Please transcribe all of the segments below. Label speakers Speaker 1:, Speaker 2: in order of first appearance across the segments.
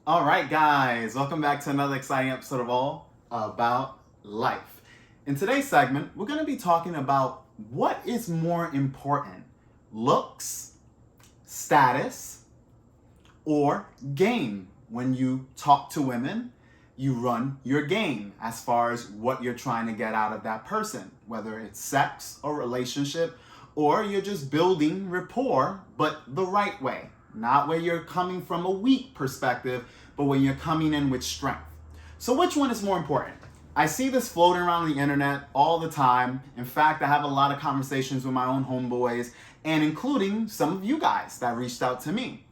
Speaker 1: All right, guys, welcome back to another exciting episode of All About Life. In today's segment, we're going to be talking about what is more important, looks, status, or game. When you talk to women, you run your game as far as what you're trying to get out of that person, whether it's sex or relationship, or you're just building rapport, but the right way. Not where you're coming from a weak perspective, but when you're coming in with strength. So which one is more important? I see this floating around the internet all the time. In fact, I have a lot of conversations with my own homeboys, and including some of you guys that reached out to me.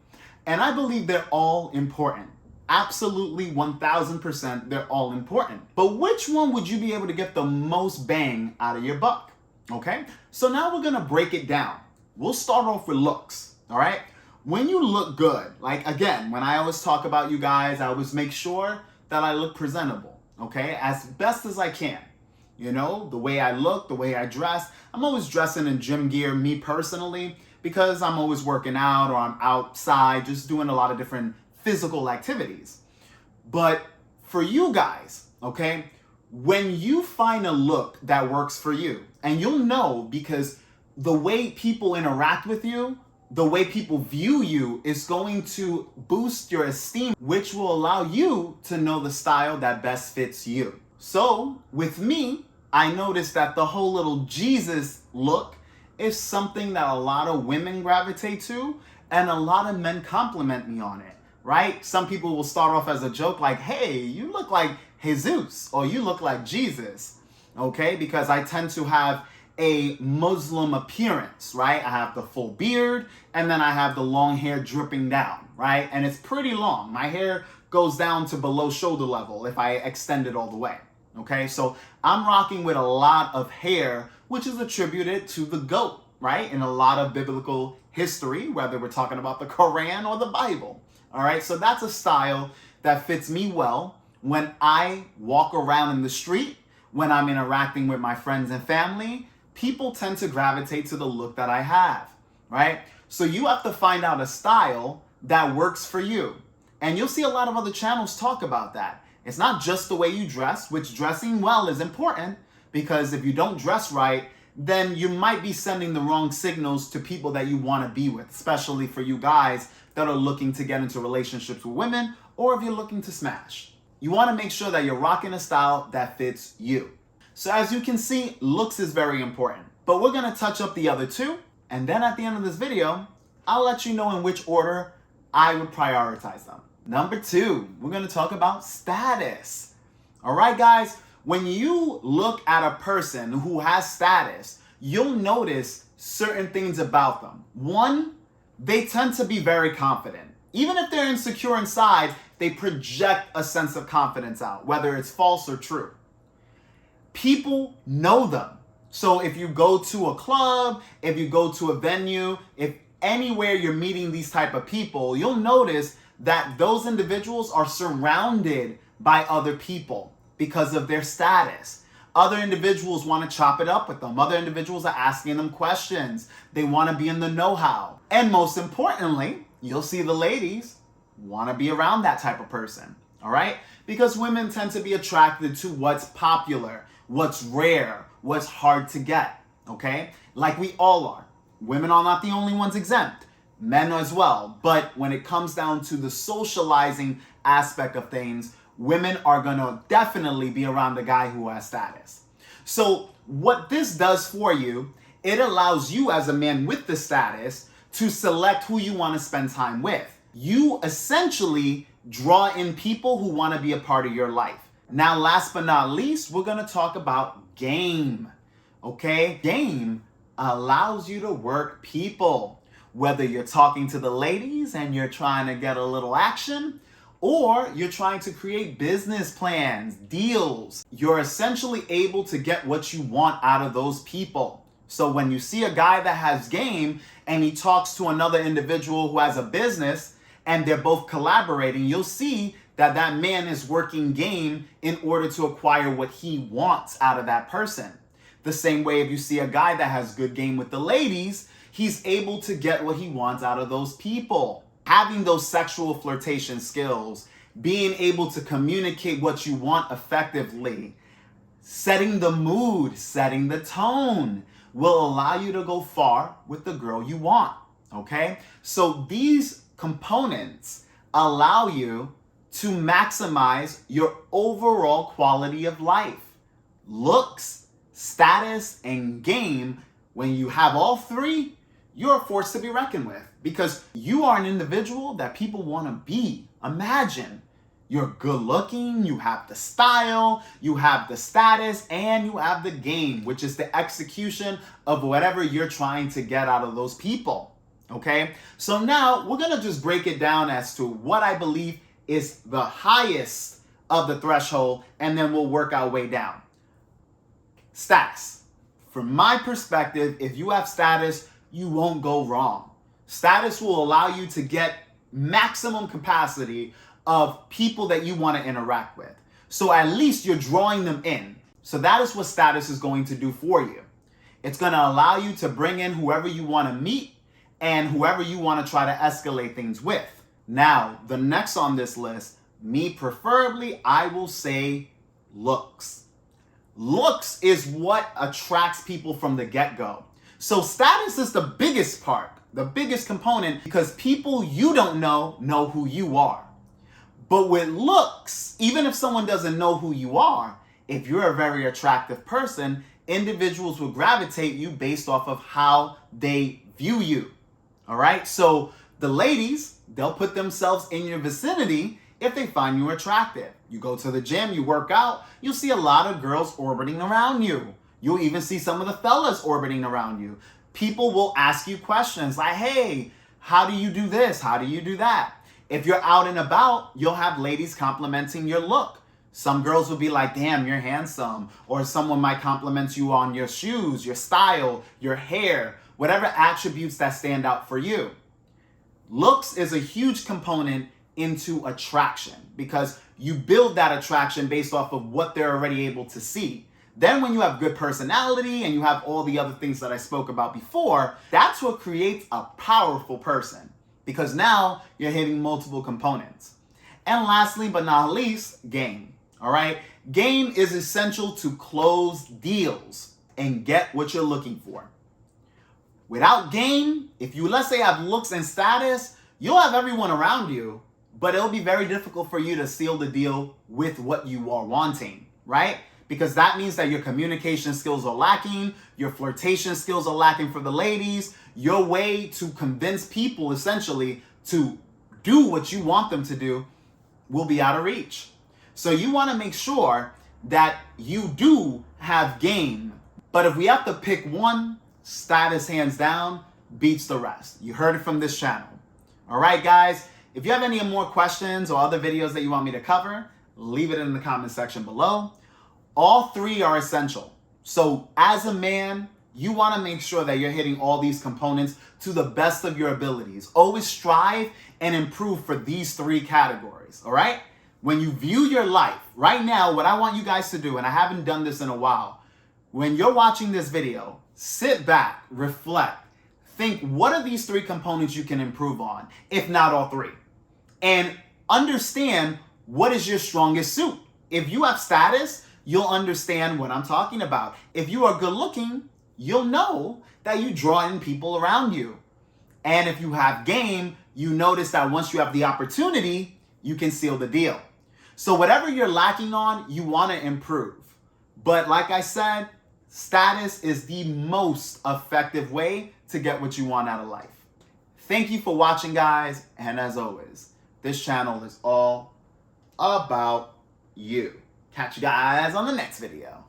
Speaker 1: And I believe they're all important. Absolutely 1000% they're all important. But which one would you be able to get the most bang out of your buck? Okay? So now we're gonna break it down. We'll start off with looks, all right? When you look good, like again, when I always talk about you guys, I always make sure that I look presentable, okay? As best as I can. You know, the way I look, the way I dress. I'm always dressing in gym gear, me personally, because I'm always working out or I'm outside just doing a lot of different physical activities. But for you guys, okay, when you find a look that works for you, and you'll know because the way people interact with you, the way people view you is going to boost your esteem, which will allow you to know the style that best fits you. So with me, I noticed that the whole little Jesus look is something that a lot of women gravitate to, and a lot of men compliment me on it, right? Some people will start off as a joke like, hey, you look like Jesus, or you look like Jesus, okay? Because I tend to have a Muslim appearance, right? I have the full beard, and then I have the long hair dripping down, right? And it's pretty long. My hair goes down to below shoulder level if I extend it all the way, okay? So I'm rocking with a lot of hair, which is attributed to the GOAT, right? In a lot of biblical history, whether we're talking about the Quran or the Bible, all right? So that's a style that fits me well when I walk around in the street, when I'm interacting with my friends and family. People tend to gravitate to the look that I have, right? So you have to find out a style that works for you. And you'll see a lot of other channels talk about that. It's not just the way you dress, which dressing well is important, because if you don't dress right, then you might be sending the wrong signals to people that you want to be with, especially for you guys that are looking to get into relationships with women, or if you're looking to smash. You want to make sure that you're rocking a style that fits you. So as you can see, looks is very important, but we're gonna touch up the other two, and then at the end of this video, I'll let you know in which order I would prioritize them. Number 2, we're gonna talk about status. All right, guys, when you look at a person who has status, you'll notice certain things about them. One, they tend to be very confident. Even if they're insecure inside, they project a sense of confidence out, whether it's false or true. People know them. So if you go to a club, if you go to a venue, if anywhere you're meeting these type of people, you'll notice that those individuals are surrounded by other people because of their status. Other individuals want to chop it up with them. Other individuals are asking them questions. They want to be in the know-how. And most importantly, you'll see the ladies want to be around that type of person, all right? Because women tend to be attracted to what's popular, what's rare, what's hard to get, okay? Like we all are. Women are not the only ones exempt. Men as well. But when it comes down to the socializing aspect of things, women are gonna definitely be around the guy who has status. So what this does for you, it allows you as a man with the status to select who you want to spend time with. You essentially draw in people who want to be a part of your life. Now, last but not least, we're going to talk about game, okay? Game allows you to work people. Whether you're talking to the ladies and you're trying to get a little action, or you're trying to create business plans, deals, you're essentially able to get what you want out of those people. So when you see a guy that has game and he talks to another individual who has a business and they're both collaborating, you'll see that that man is working game in order to acquire what he wants out of that person. The same way if you see a guy that has good game with the ladies, he's able to get what he wants out of those people. Having those sexual flirtation skills being able to communicate what you want effectively, setting the mood, setting the tone will allow you to go far with the girl you want, okay? So these components allow you to maximize your overall quality of life. Looks, status, and game, when you have all three, you're a force to be reckoned with because you are an individual that people want to be. Imagine you're good looking, you have the style, you have the status, and you have the game, which is the execution of whatever you're trying to get out of those people. Okay? So now we're going to just break it down as to what I believe is the highest of the threshold, and then we'll work our way down. Status. From my perspective, if you have status, you won't go wrong. Status will allow you to get maximum capacity of people that you want to interact with. So at least you're drawing them in. So that is what status is going to do for you. It's going to allow you to bring in whoever you want to meet and whoever you want to try to escalate things with. Now, the next on this list, me preferably, I will say looks. Looks is what attracts people from the get-go. So status is the biggest part, the biggest component, because people you don't know who you are. But with looks, even if someone doesn't know who you are, if you're a very attractive person, individuals will gravitate you based off of how they view you. All right? So the ladies, they'll put themselves in your vicinity if they find you attractive. You go to the gym, you work out, you'll see a lot of girls orbiting around you. You'll even see some of the fellas orbiting around you. People will ask you questions like, hey, how do you do this? How do you do that? If you're out and about, you'll have ladies complimenting your look. Some girls will be like, damn, you're handsome. Or someone might compliment you on your shoes, your style, your hair, whatever attributes that stand out for you. Looks is a huge component into attraction because you build that attraction based off of what they're already able to see. Then when you have good personality and you have all the other things that I spoke about before, that's what creates a powerful person because now you're hitting multiple components. And lastly, but not least, game. All right? Game is essential to close deals and get what you're looking for. Without game, if you, let's say, have looks and status, you'll have everyone around you, but it'll be very difficult for you to seal the deal with what you are wanting, right? Because that means that your communication skills are lacking, your flirtation skills are lacking for the ladies, your way to convince people essentially to do what you want them to do will be out of reach. So you want to make sure that you do have game. But if we have to pick one, status hands down beats the rest. You heard it from this channel. All right, guys, if you have any more questions or other videos that you want me to cover, leave it in the comment section below. All three are essential. So as a man, you want to make sure that you're hitting all these components to the best of your abilities. Always strive and improve for these three categories, all right? When you view your life, right now, what I want you guys to do, and I haven't done this in a while, when you're watching this video, sit back, reflect, think, what are these three components you can improve on, if not all three? And understand what is your strongest suit. If you have status, you'll understand what I'm talking about. If you are good looking, you'll know that you draw in people around you. And if you have game, you notice that once you have the opportunity, you can seal the deal. So whatever you're lacking on, you want to improve. But like I said, status is the most effective way to get what you want out of life. Thank you for watching, guys. And as always, this channel is all about you. Catch you guys on the next video.